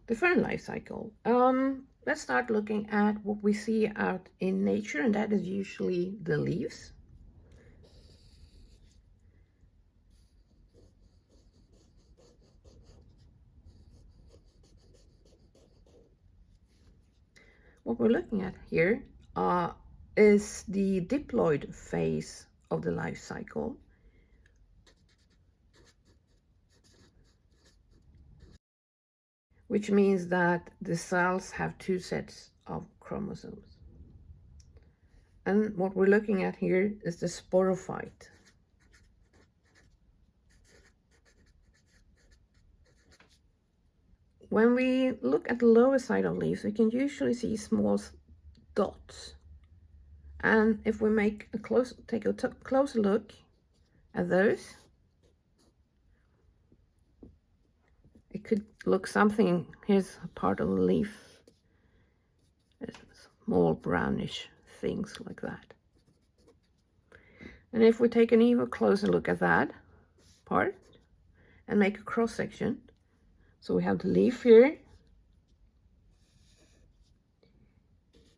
the fern life cycle. Let's start looking at what we see out in nature, and that is usually the leaves. What we're looking at here is the diploid phase of the life cycle. Which means that the cells have two sets of chromosomes. And what we're looking at here is the sporophyte. When we look at the lower side of leaves, we can usually see small dots. And if we take a closer look at those, it could look something. Here's a part of the leaf. There's small brownish things like that. And if we take an even closer look at that part and make a cross section, so we have the leaf here.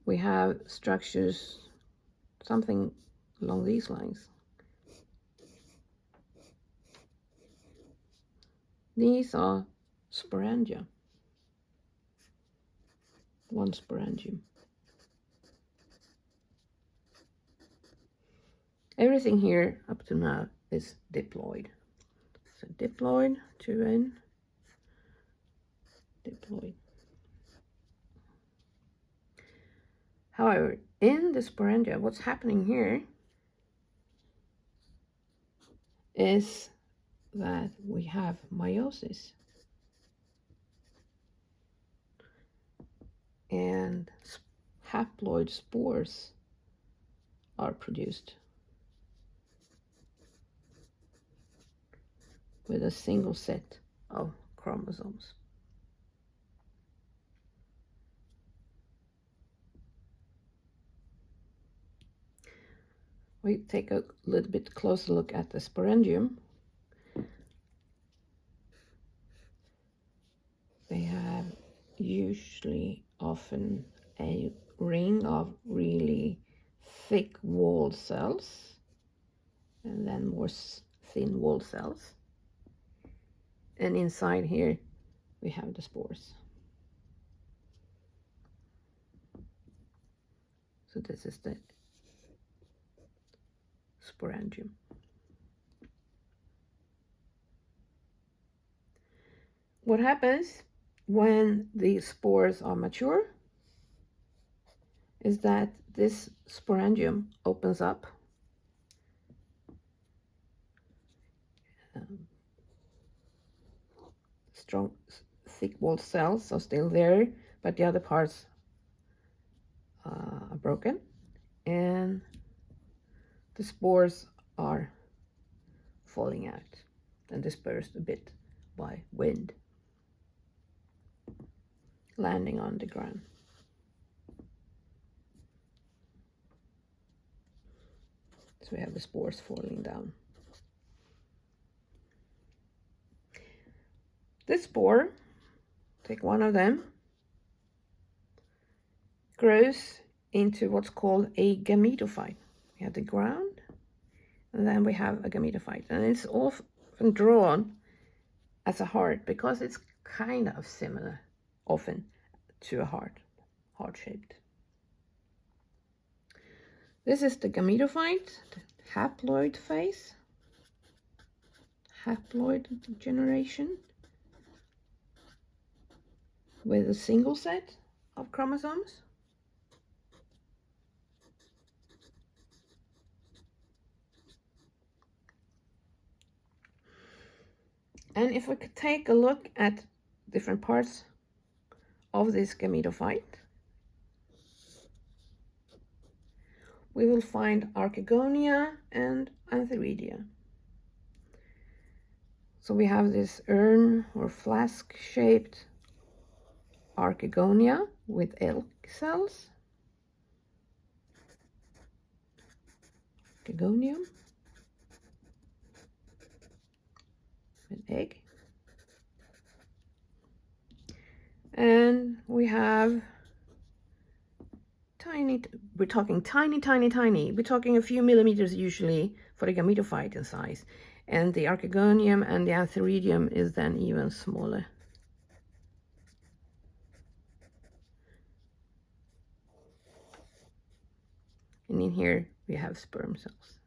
We have structures, something along these lines. These are sporangia. One sporangium. Everything here up to now is diploid. So diploid, 2N, diploid. However, in the sporangia, what's happening here is that we have meiosis. And haploid spores are produced with a single set of chromosomes. We take a little bit closer look at the sporangium. They have usually often a ring of really thick walled cells and then more thin walled cells. And inside here we have the spores. So this is the sporangium. What happens when the spores are mature is that this sporangium opens up. Strong, thick-walled cells are still there, but the other parts are broken, and the spores are falling out and dispersed a bit by wind, landing on the ground. So we have the spores falling down. This spore, take one of them, grows into what's called a gametophyte. We have the ground, and then we have a gametophyte, and it's often drawn as a heart because it's kind of similar, often, to a heart-shaped. This is the gametophyte, the haploid phase, haploid generation, with a single set of chromosomes. And if we could take a look at different parts of this gametophyte, we will find archegonia and antheridia. So we have this urn or flask-shaped archegonia with egg cells, archegonium, with egg, we have tiny, we're talking tiny. We're talking a few millimeters usually for the gametophyte in size. And the archegonium and the antheridium is then even smaller. And in here we have sperm cells.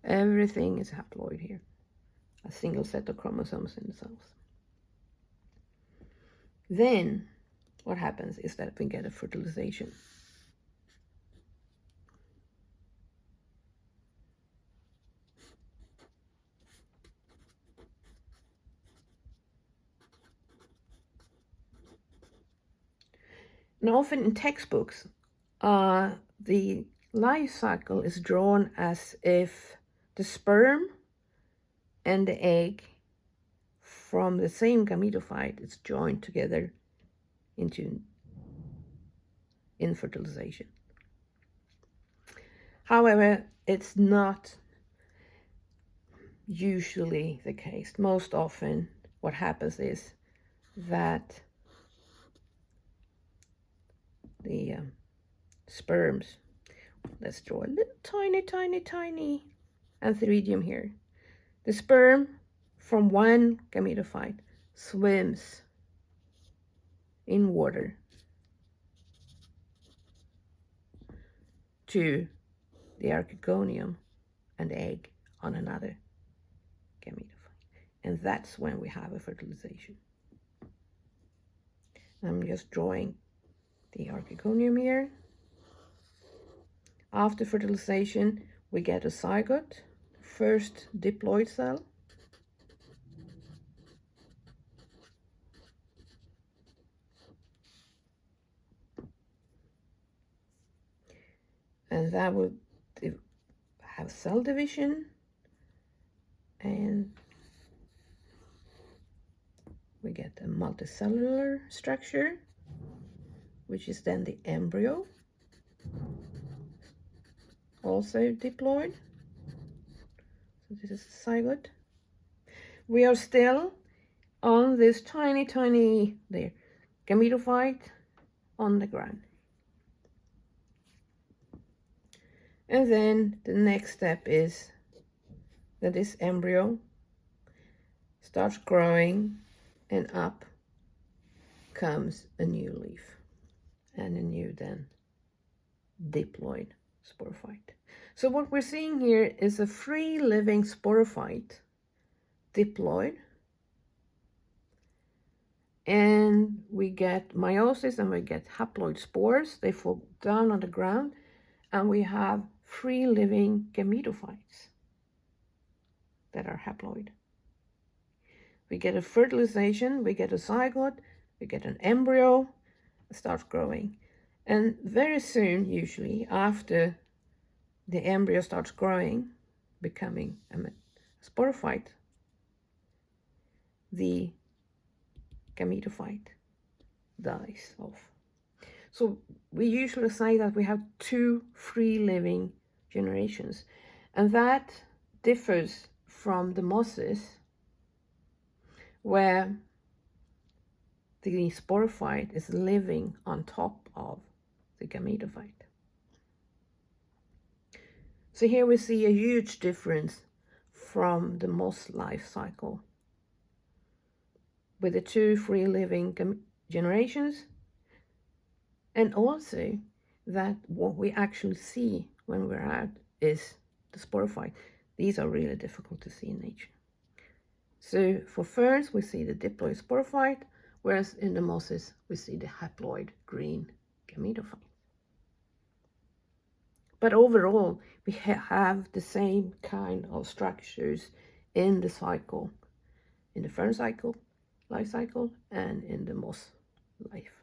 Everything is haploid here. A single set of chromosomes in the cells. Then what happens is that we get a fertilization. And often in textbooks, the life cycle is drawn as if the sperm and the egg from the same gametophyte is joined together into infertilization. However, it's not usually the case. Most often what happens is that the sperms, let's draw a little tiny antheridium here. The sperm from one gametophyte swims in water to the archegonium and egg on another gametophyte. And that's when we have a fertilization. I'm just drawing the archegonium here. After fertilization, we get a zygote, first diploid cell. And that will have cell division, and we get a multicellular structure, which is then the embryo, also diploid. So this is the zygote. We are still on this tiny there gametophyte on the ground. And then the next step is that this embryo starts growing, and up comes a new leaf and a new then diploid sporophyte. So what we're seeing here is a free living sporophyte, diploid, and we get meiosis and we get haploid spores. They fall down on the ground, and we have free living gametophytes that are haploid. We get a fertilization, we get a zygote, we get an embryo, it starts growing. And very soon, usually after the embryo starts growing, becoming a sporophyte, the gametophyte dies off. So we usually say that we have 2 free living generations, and that differs from the mosses, where the sporophyte is living on top of the gametophyte. So here we see a huge difference from the moss life cycle, with the 2 free living generations, and also that what we actually see when we're out is the sporophyte. These are really difficult to see in nature. So for ferns, we see the diploid sporophyte, whereas in the mosses, we see the haploid green gametophyte. But overall, we have the same kind of structures in the cycle, in the fern cycle, life cycle, and in the moss life.